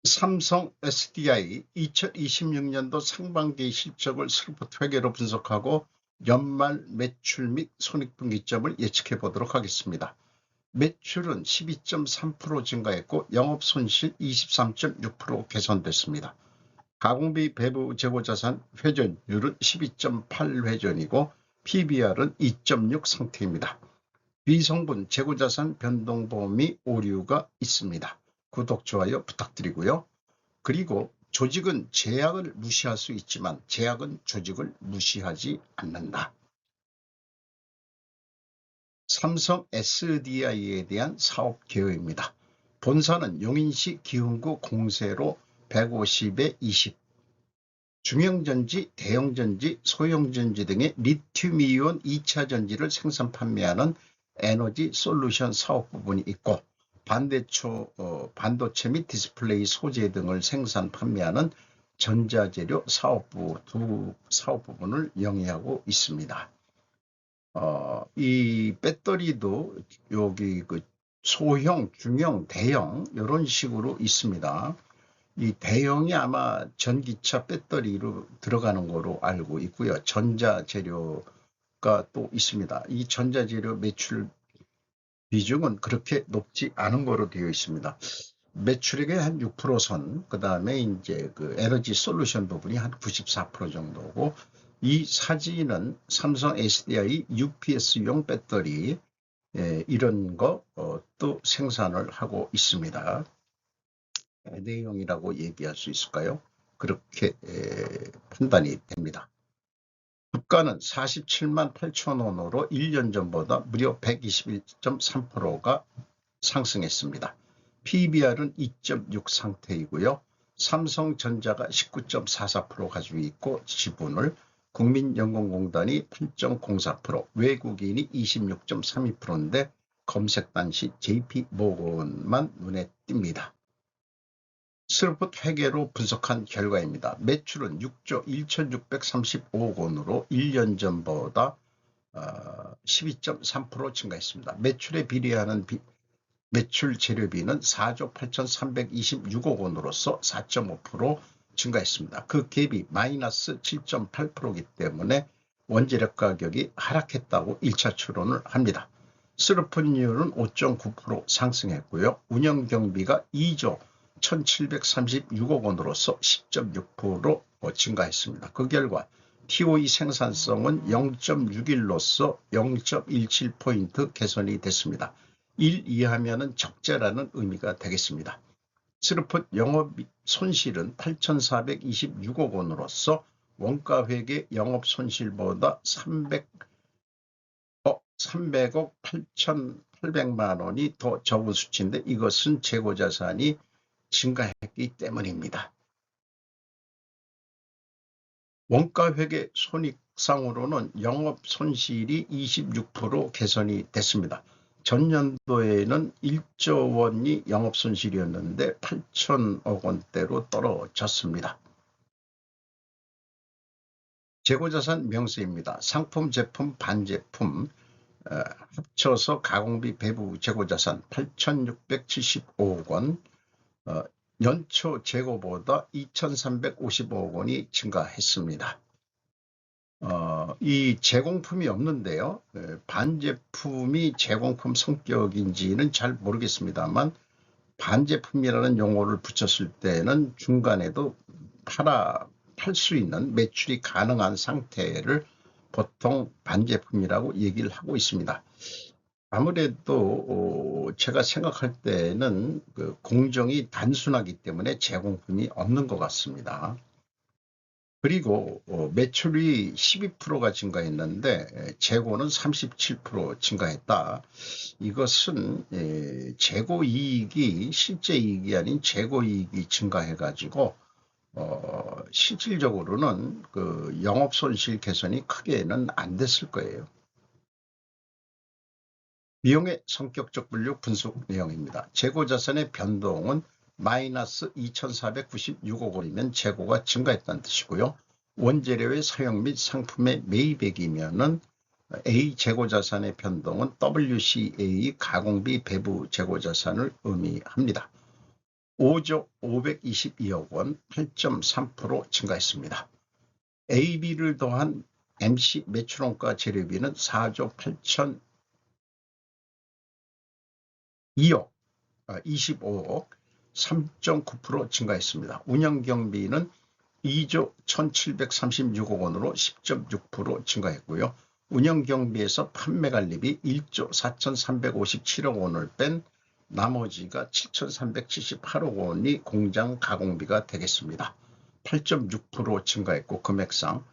삼성 SDI 2026년도 상반기 실적을 슬프트 회계로 분석하고 연말 매출 및 손익분기점을 예측해 보도록 하겠습니다. 매출은 12.3% 증가했고 영업손실 23.6% 개선됐습니다. 가공비 배부 재고자산 회전율은 12.8회전이고 PBR은 2.6 상태입니다. 비성분 재고자산 변동보험이 오류가 있습니다. 구독, 좋아요 부탁드리고요. 그리고 조직은 제약을 무시할 수 있지만 제약은 조직을 무시하지 않는다. 삼성 SDI에 대한 사업 계획입니다. 본사는 용인시 기흥구 공세로 150에 20, 중형전지, 대형전지, 소형전지 등의 리튬이온 2차 전지를 생산 판매하는 에너지 솔루션 사업 부분이 있고 반도체 및 디스플레이 소재 등을 생산 판매하는 전자재료 사업부 두 사업 부분을 영위하고 있습니다. 이 배터리도 여기 그 소형, 중형, 대형 이런 식으로 있습니다. 이 대형이 아마 전기차 배터리로 들어가는 거로 알고 있고요. 전자재료가 또 있습니다. 이 전자재료 매출 비중은 그렇게 높지 않은 거로 되어 있습니다. 매출액의 한 6%선, 그 다음에 이제 그 에너지 솔루션 부분이 한 94% 정도고, 이 사진은 삼성 SDI UPS용 배터리, 이런 거 또 생산을 하고 있습니다. 내용이라고 얘기할 수 있을까요? 그렇게 판단이 됩니다. 주가는 47만 8천 원으로 1년 전보다 무려 121.3%가 상승했습니다. PBR은 2.6 상태이고요. 삼성전자가 19.44% 가지고 있고 지분을 국민연금공단이 8.04%, 외국인이 26.32%인데 검색 단시 JP모건만 눈에 띕니다. 슬프트 회계로 분석한 결과입니다. 매출은 6조 1,635억 원으로 1년 전보다 12.3% 증가했습니다. 매출에 비례하는 매출 재료비는 4조 8,326억 원으로서 4.5% 증가했습니다. 그 갭이 마이너스 7.8%이기 때문에 원재료 가격이 하락했다고 1차 추론을 합니다. 슬프트율은 5.9% 상승했고요. 운영경비가 2조 1,736억 원으로서 10.6% 증가했습니다. 그 결과 TOE 생산성은 0.61로서 0.17포인트 개선이 됐습니다. 1 이하면 적자라는 의미가 되겠습니다. 슬프트 영업 손실은 8,426억 원으로서 원가회계 영업 손실보다 300억 8,800만 원이 더 적은 수치인데 이것은 재고자산이 증가했기 때문입니다. 원가회계 손익상으로는 영업손실이 26% 개선이 됐습니다. 전년도에는 1조 원이 영업손실이었는데 8천억 원대로 떨어졌습니다. 재고자산 명세입니다. 상품, 제품, 반제품 합쳐서 가공비 배부 재고자산 8,675억 원, 연초 재고보다 2,355억 원이 증가했습니다. 이 제공품이 없는데요. 반제품이 제공품 성격인지는 잘 모르겠습니다만 반제품이라는 용어를 붙였을 때는 중간에도 팔 수 있는 매출이 가능한 상태를 보통 반제품이라고 얘기를 하고 있습니다. 아무래도 제가 생각할 때는 그 공정이 단순하기 때문에 제공품이 없는 것 같습니다. 그리고 매출이 12%가 증가했는데 재고는 37% 증가했다. 이것은 재고이익이 실제 이익이 아닌 재고이익이 증가해가지고 실질적으로는 그 영업손실 개선이 크게는 안 됐을 거예요. 비용의 성격적 분류 분석 내용입니다. 재고자산의 변동은 마이너스 2,496억 원이면 재고가 증가했다는 뜻이고요. 원재료의 사용 및 상품의 매입액이면은 A 재고자산의 변동은 WCA 가공비 배부 재고자산을 의미합니다. 5조 522억 원 8.3% 증가했습니다. AB를 더한 MC 매출원가 재료비는 4조 8천 2억 25억 3.9% 증가했습니다. 운영경비는 2조 1736억 원으로 10.6% 증가했고요. 운영경비에서 판매관리비 1조 4357억 원을 뺀 나머지가 7378억 원이 공장 가공비가 되겠습니다. 8.6% 증가했고 금액상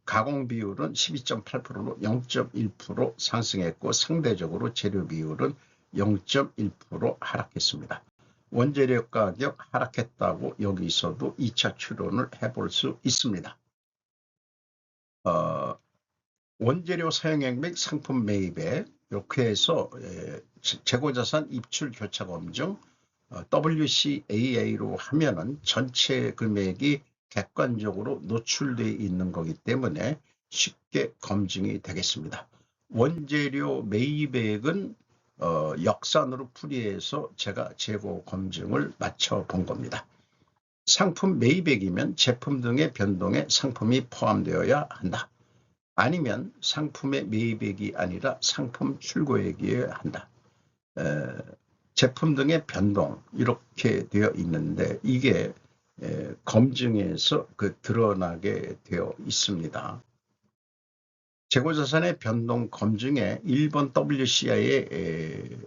가공 비율은 12.8%로 0.1% 상승했고 상대적으로 재료 비율은 0.1% 하락했습니다. 원재료 가격 하락했다고 여기서도 2차 추론을 해볼 수 있습니다. 원재료 사용액 및 상품 매입액 이렇게 해서 재고자산 입출 교차 검증 WCAA로 하면은 전체 금액이 객관적으로 노출되어 있는 거기 때문에 쉽게 검증이 되겠습니다. 원재료 매입액은 역산으로 풀이해서 제가 재고 검증을 마쳐 본 겁니다. 상품 매입액이면 제품 등의 변동에 상품이 포함되어야 한다. 아니면 상품의 매입액이 아니라 상품 출고액이어야 한다. 제품 등의 변동 이렇게 되어 있는데 이게 검증에서 드러나게 되어 있습니다. 재고자산의 변동 검증에 1번 WCI의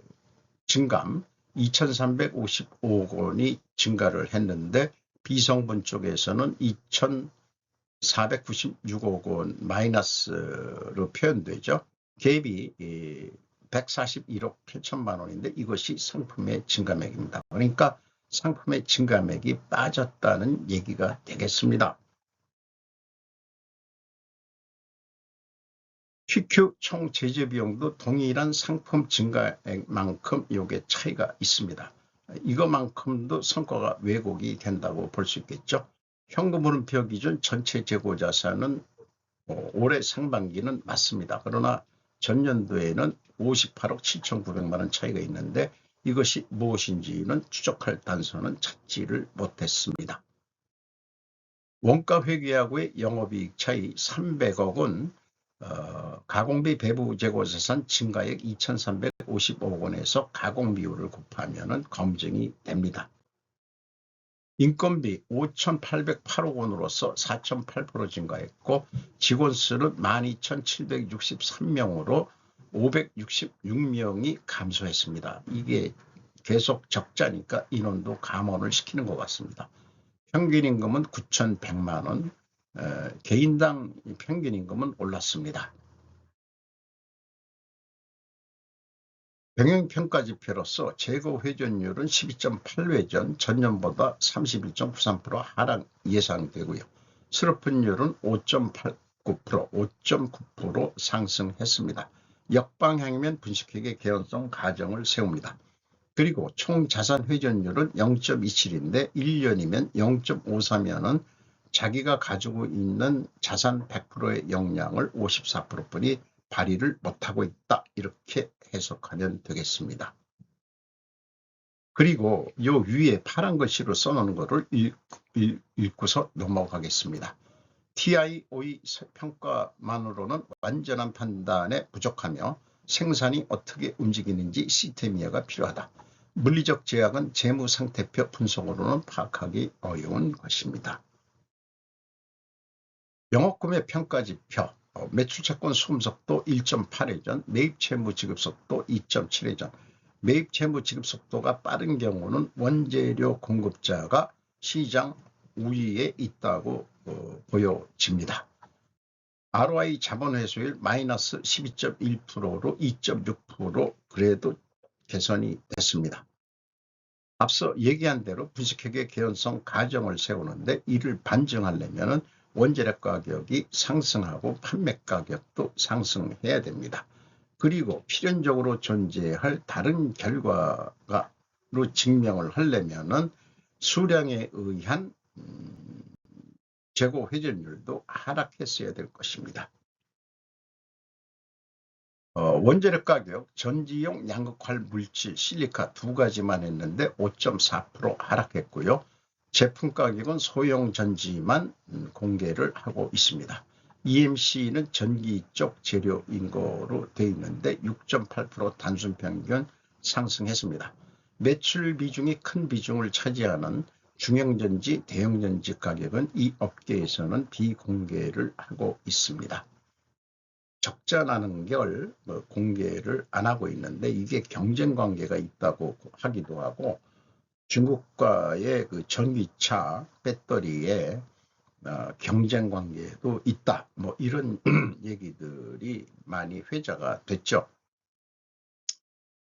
증감 2,355억 원이 증가를 했는데 비성분 쪽에서는 2,496억 원 마이너스로 표현되죠. 갭이 141억 8천만 원인데 이것이 상품의 증감액입니다. 그러니까 상품의 증감액이 빠졌다는 얘기가 되겠습니다. QQ 총 제재 비용도 동일한 상품 증가액만큼 이게 차이가 있습니다. 이것만큼도 성과가 왜곡이 된다고 볼 수 있겠죠. 현금 물음표 기준 전체 재고 자산은 올해 상반기는 맞습니다. 그러나 전년도에는 58억 7,900만 원 차이가 있는데 이것이 무엇인지는 추적할 단서는 찾지를 못했습니다. 원가 회계하고의 영업이익 차이 300억은 가공비 배부 재고자산 증가액 2,355억 원에서 가공비율을 곱하면 검증이 됩니다. 인건비 5,808억 원으로서 4.8% 증가했고 직원수는 12,763명으로 566명이 감소했습니다. 이게 계속 적자니까 인원도 감원을 시키는 것 같습니다. 평균 임금은 9,100만 원, 개인당 평균 임금은 올랐습니다. 병행평가지표로서 재고 회전율은 12.8회전, 전년보다 31.93% 하락 예상되고요. 수료분율은 5.89%, 5.9% 상승했습니다. 역방향이면 분식회계 개연성 가정을 세웁니다. 그리고 총 자산 회전율은 0.27인데 1년이면 0.53이면 자기가 가지고 있는 자산 100%의 역량을 54%뿐이 발휘를 못하고 있다. 이렇게 해석하면 되겠습니다. 그리고 요 위에 파란 글씨로 써놓은 거를 읽고서 넘어가겠습니다. TIO의 평가만으로는 완전한 판단에 부족하며 생산이 어떻게 움직이는지 시스템이어가 필요하다. 물리적 제약은 재무상태표 분석으로는 파악하기 어려운 것입니다. 영업구매 평가지표 매출채권 수금속도 1.8회전, 매입채무 지급속도 2.7회전. 매입채무 지급속도가 빠른 경우는 원재료 공급자가 시장 우위에 있다고 보여집니다. ROI 자본회수율 마이너스 12.1%로 2.6% 그래도 개선이 됐습니다. 앞서 얘기한 대로 분식회계 개연성 가정을 세우는데 이를 반증하려면 원재료 가격이 상승하고 판매 가격도 상승해야 됩니다. 그리고 필연적으로 존재할 다른 결과로 증명을 하려면 수량에 의한 재고 회전율도 하락했어야 될 것입니다. 원재료 가격, 전지용 양극화 물질, 실리카 두 가지만 했는데 5.4% 하락했고요. 제품 가격은 소형 전지만 공개를 하고 있습니다. EMC는 전기 쪽 재료인 거로 되어 있는데 6.8% 단순 평균 상승했습니다. 매출 비중이 큰 비중을 차지하는 중형전지, 대형전지 가격은 이 업계에서는 비공개를 하고 있습니다. 적자 나는 걸 공개를 안 하고 있는데 이게 경쟁 관계가 있다고 하기도 하고 중국과의 그 전기차 배터리의 경쟁 관계도 있다. 뭐 이런 얘기들이 많이 회자가 됐죠.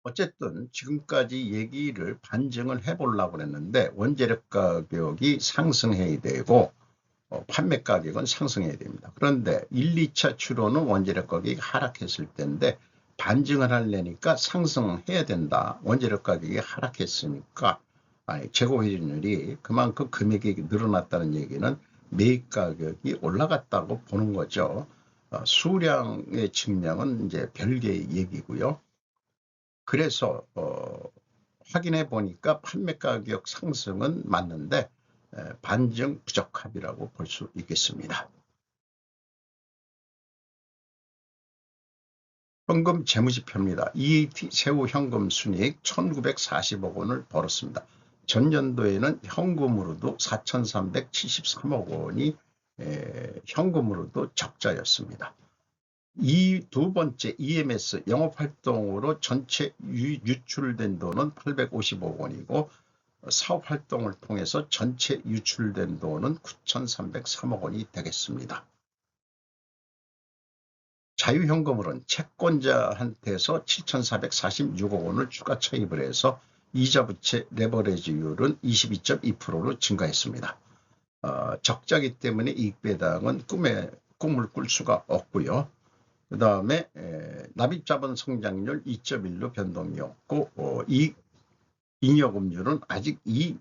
어쨌든 지금까지 얘기를 반증을 해보려고 했는데 원재료 가격이 상승해야 되고 판매 가격은 상승해야 됩니다. 그런데 1, 2차 추로는 원재료 가격이 하락했을 때인데 반증을 하려니까 상승해야 된다. 원재료 가격이 하락했으니까 재고 회전율이 그만큼 금액이 늘어났다는 얘기는 매입 가격이 올라갔다고 보는 거죠. 수량의 측량은 이제 별개의 얘기고요. 그래서 확인해 보니까 판매 가격 상승은 맞는데 반증 부적합이라고 볼 수 있겠습니다. 현금 재무지표입니다. EAT 세후 현금 순이익 1940억 원을 벌었습니다. 전년도에는 현금으로도 4373억 원이 현금으로도 적자였습니다. 이 두 번째 EMS 영업활동으로 전체 유출된 돈은 855억 원이고 사업활동을 통해서 전체 유출된 돈은 9,303억 원이 되겠습니다. 자유현금으로는 채권자한테서 7,446억 원을 추가 차입을 해서 이자부채 레버리지율은 22.2%로 증가했습니다. 적자기 때문에 이익배당은 꿈을 꿀 수가 없고요. 그 다음에 납입자본 성장률 2.1로 변동이 없고 잉여금률은 아직 이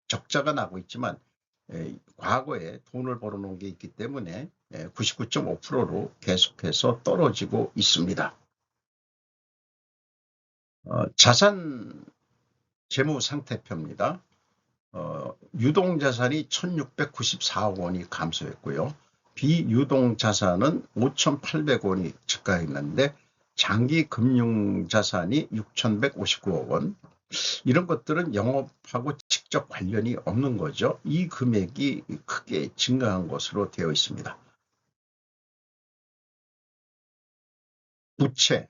적자가 나고 있지만 과거에 돈을 벌어놓은 게 있기 때문에 99.5%로 계속해서 떨어지고 있습니다. 자산 재무 상태표입니다. 유동자산이 1694억 원이 감소했고요. 비유동자산은 5800원이 증가했는데 장기금융자산이 6159억 원, 이런 것들은 영업하고 직접 관련이 없는 거죠. 이 금액이 크게 증가한 것으로 되어 있습니다. 부채,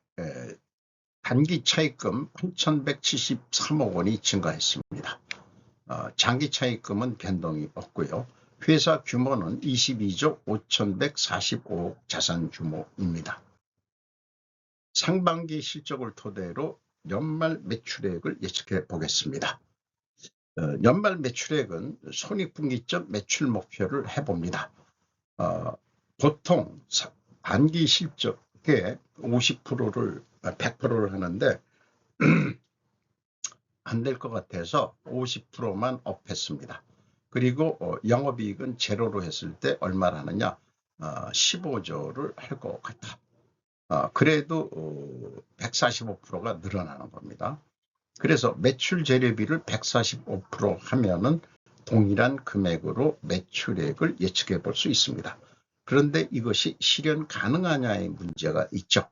단기 차입금 8,173억 원이 증가했습니다. 장기 차입금은 변동이 없고요. 회사 규모는 22조 5,145억 자산 규모입니다. 상반기 실적을 토대로 연말 매출액을 예측해 보겠습니다. 연말 매출액은 손익분기점 매출 목표를 해봅니다. 보통 반기 실적의 50%를 100%를 하는데 안 될 것 같아서 50%만 업했습니다. 그리고 영업이익은 제로로 했을 때 얼마를 하느냐, 15조를 할 것 같다. 그래도 145%가 늘어나는 겁니다. 그래서 매출 재료비를 145% 하면은 동일한 금액으로 매출액을 예측해 볼 수 있습니다. 그런데 이것이 실현 가능하냐의 문제가 있죠.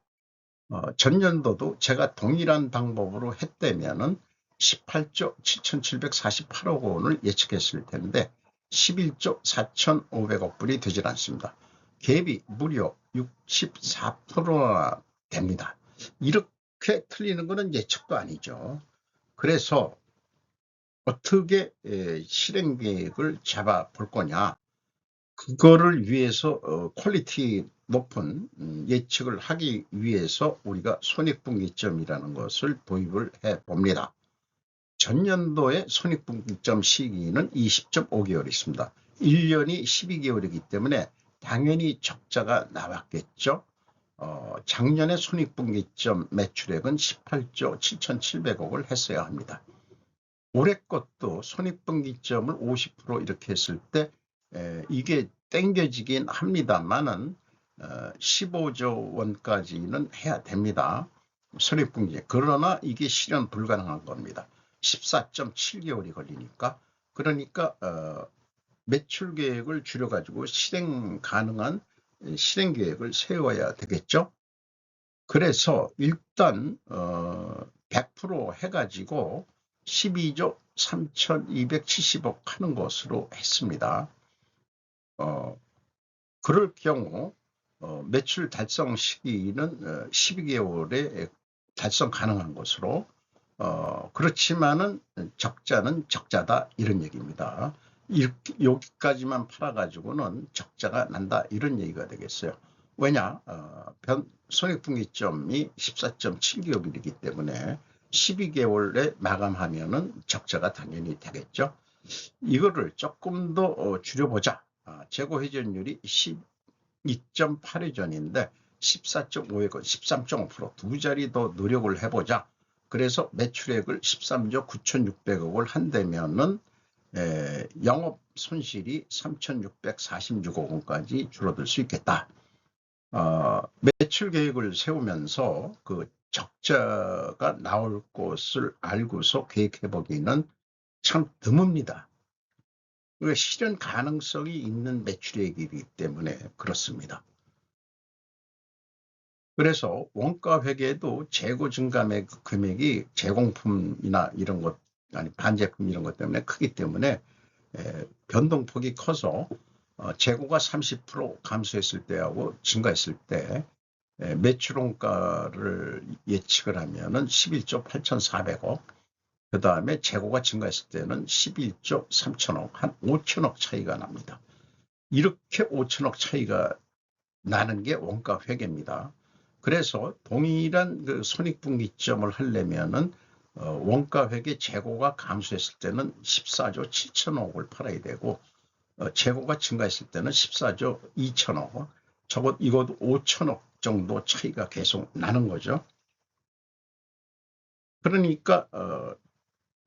전년도도 제가 동일한 방법으로 했다면은 18조 7,748억 원을 예측했을 텐데 11조 4,500억 불이 되질 않습니다. 갭이 무려 64%나 됩니다. 이렇게 틀리는 것은 예측도 아니죠. 그래서 어떻게 실행 계획을 잡아 볼 거냐, 그거를 위해서 퀄리티 높은 예측을 하기 위해서 우리가 손익분기점이라는 것을 도입을 해 봅니다. 전년도의 손익분기점 시기는 20.5개월 있습니다. 1년이 12개월이기 때문에 당연히 적자가 나왔겠죠. 작년에 손익분기점 매출액은 18조 7,700억을 했어야 합니다. 올해 것도 손익분기점을 50% 이렇게 했을 때 이게 땡겨지긴 합니다만은 15조 원까지는 해야 됩니다. 손익분기. 그러나 이게 실현 불가능한 겁니다. 14.7개월이 걸리니까. 그러니까 매출 계획을 줄여가지고 실행 가능한 실행 계획을 세워야 되겠죠. 그래서 일단 100% 해가지고 12조 3,270억 하는 것으로 했습니다. 그럴 경우 매출 달성 시기는 12개월에 달성 가능한 것으로 그렇지만은 적자는 적자다 이런 얘기입니다. 여기까지만 팔아가지고는 적자가 난다 이런 얘기가 되겠어요. 왜냐 손익분기점이 14.7개월이기 때문에 12개월에 마감하면은 적자가 당연히 되겠죠. 이거를 조금 더 줄여보자. 재고 회전율이 12.8회전인데 14.5회전, 13.5% 두 자리 더 노력을 해보자. 그래서 매출액을 13조 9,600억을 한다면은 영업 손실이 3,646억 원까지 줄어들 수 있겠다. 매출 계획을 세우면서 그 적자가 나올 것을 알고서 계획해보기는 참 드뭅니다. 실현 가능성이 있는 매출액이기 때문에 그렇습니다. 그래서 원가 회계도 재고 증가 금액이 제공품이나 이런 것, 아니 반제품 이런 것 때문에 크기 때문에 변동폭이 커서 재고가 30% 감소했을 때하고 증가했을 때 매출 원가를 예측을 하면은 11조 8,400억, 그 다음에 재고가 증가했을 때는 11조 3천억, 한 5천억 차이가 납니다. 이렇게 5천억 차이가 나는 게 원가 회계입니다. 그래서 동일한 그 손익분기점을 하려면은 원가 회계 재고가 감소했을 때는 14조 7천억을 팔아야 되고 재고가 증가했을 때는 14조 2천억, 적어도 이것도 5천억 정도 차이가 계속 나는 거죠. 그러니까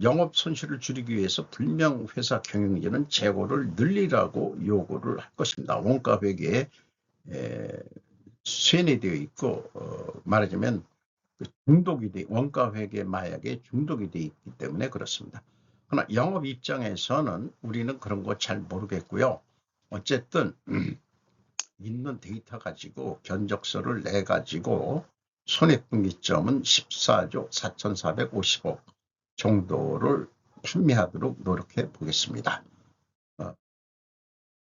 영업 손실을 줄이기 위해서 불량 회사 경영진은 재고를 늘리라고 요구를 할 것입니다. 원가 회계에 쇠뇌되어 있고 말하자면 중독이 돼, 원가 회계 마약에 중독이 되어 있기 때문에 그렇습니다. 그러나 영업 입장에서는 우리는 그런 거 잘 모르겠고요. 어쨌든 있는 데이터 가지고 견적서를 내 가지고 손익분기점은 14조 4,450억 정도를 판매하도록 노력해 보겠습니다.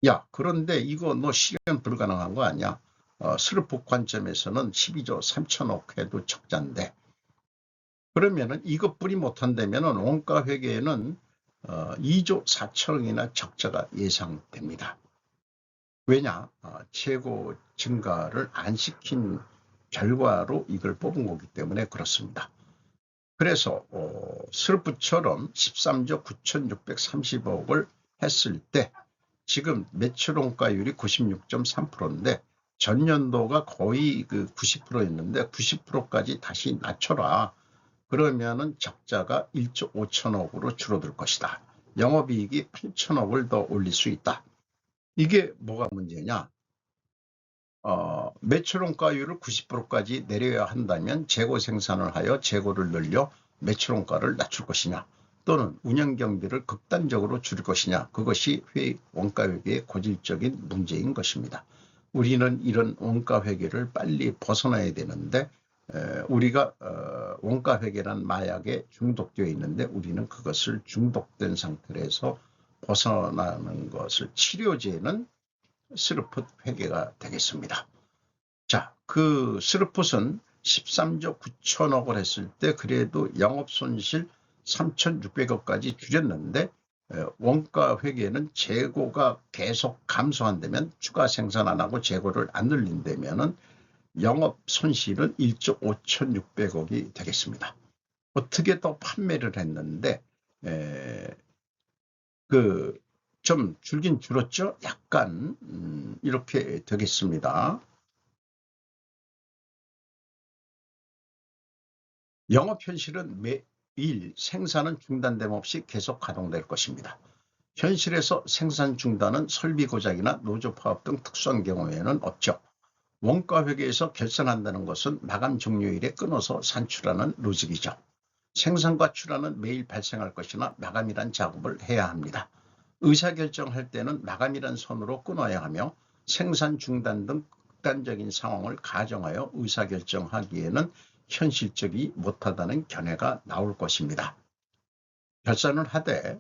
야, 그런데 이거 너 실현 불가능한 거 아니야? 스루프 관점에서는 12조 3천억 해도 적자인데, 그러면은 이것뿐이 못한다면은 원가 회계에는 2조 4천억이나 적자가 예상됩니다. 왜냐? 재고 증가를 안 시킨 결과로 이걸 뽑은 거기 때문에 그렇습니다. 그래서 스루프처럼 13조 9,630억을 했을 때 지금 매출 원가율이 96.3%인데 전년도가 거의 그 90%였는데 90%까지 다시 낮춰라. 그러면은 적자가 1조 5천억으로 줄어들 것이다. 영업이익이 8천억을 더 올릴 수 있다. 이게 뭐가 문제냐? 매출 원가율을 90%까지 내려야 한다면 재고 생산을 하여 재고를 늘려 매출 원가를 낮출 것이냐, 또는 운영 경비를 극단적으로 줄일 것이냐, 그것이 원가 회계의 고질적인 문제인 것입니다. 우리는 이런 원가 회계를 빨리 벗어나야 되는데 우리가 원가 회계란 마약에 중독되어 있는데 우리는 그것을 중독된 상태에서 벗어나는 것을 치료제는 스루풋 회계가 되겠습니다. 자, 그 스루풋은 13조 9천억을 했을 때 그래도 영업손실 3,600억까지 줄였는데 원가 회계는 재고가 계속 감소한다면 추가 생산 안 하고 재고를 안 늘린다면은 영업손실은 1조 5,600억이 되겠습니다. 어떻게 더 판매를 했는데 좀 줄긴 줄었죠? 약간 이렇게 되겠습니다. 영업 현실은 매일 생산은 중단됨 없이 계속 가동될 것입니다. 현실에서 생산 중단은 설비 고장이나 노조 파업 등 특수한 경우에는 없죠. 원가 회계에서 결산한다는 것은 마감 종료일에 끊어서 산출하는 로직이죠. 생산과 출하는 매일 발생할 것이나 마감이란 작업을 해야 합니다. 의사결정할 때는 마감이란 선으로 끊어야 하며 생산 중단 등 극단적인 상황을 가정하여 의사결정하기에는 현실적이 못하다는 견해가 나올 것입니다. 결산을 하되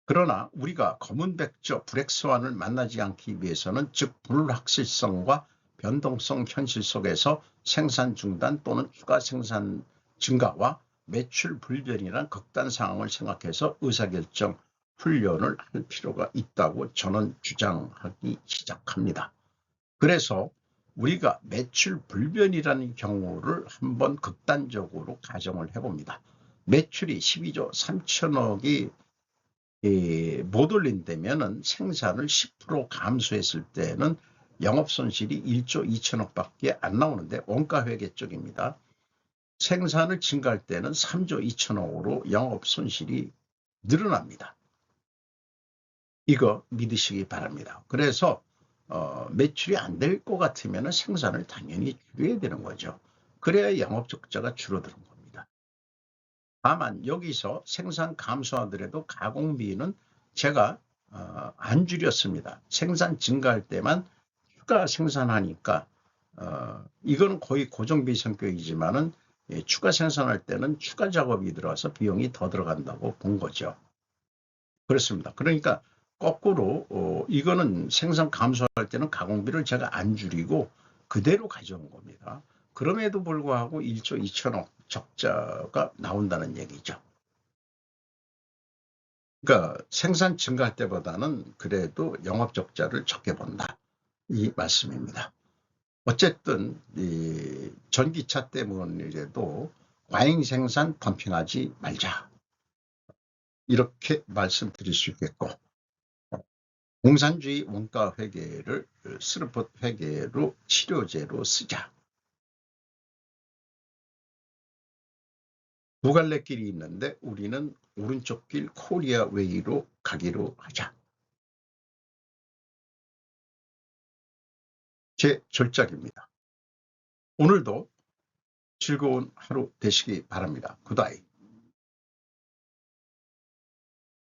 그러나 우리가 검은백조 블랙스완을 만나지 않기 위해서는 즉 불확실성과 변동성 현실 속에서 생산 중단 또는 추가 생산 증가와 매출 불변이란 극단 상황을 생각해서 의사결정 훈련을 할 필요가 있다고 저는 주장하기 시작합니다. 그래서 우리가 매출 불변이라는 경우를 한번 극단적으로 가정을 해봅니다. 매출이 12조 3천억이 못 올린다면 생산을 10% 감소했을 때는 영업손실이 1조 2천억밖에 안 나오는데 원가회계 쪽입니다. 생산을 증가할 때는 3조 2천억으로 영업손실이 늘어납니다. 이거 믿으시기 바랍니다. 그래서 매출이 안 될 것 같으면 생산을 당연히 줄여야 되는 거죠. 그래야 영업적자가 줄어드는 겁니다. 다만 여기서 생산 감소하더라도 가공비는 제가 안 줄였습니다. 생산 증가할 때만 추가 생산하니까 이거는 거의 고정비 성격이지만은 추가 생산할 때는 추가 작업이 들어와서 비용이 더 들어간다고 본 거죠. 그렇습니다. 그러니까 거꾸로 이거는 생산 감소할 때는 가공비를 제가 안 줄이고 그대로 가져온 겁니다. 그럼에도 불구하고 1조 2천억 적자가 나온다는 얘기죠. 그러니까 생산 증가할 때보다는 그래도 영업 적자를 적게 본다. 이 말씀입니다. 어쨌든 이 전기차 때문이라도 과잉 생산 덤핑하지 말자. 이렇게 말씀드릴 수 있겠고 공산주의 원가 회계를 스루폿 회계로 치료제로 쓰자. 두 갈래 길이 있는데 우리는 오른쪽 길 코리아 웨이로 가기로 하자. 제 절작입니다. 오늘도 즐거운 하루 되시기 바랍니다. 굿바이.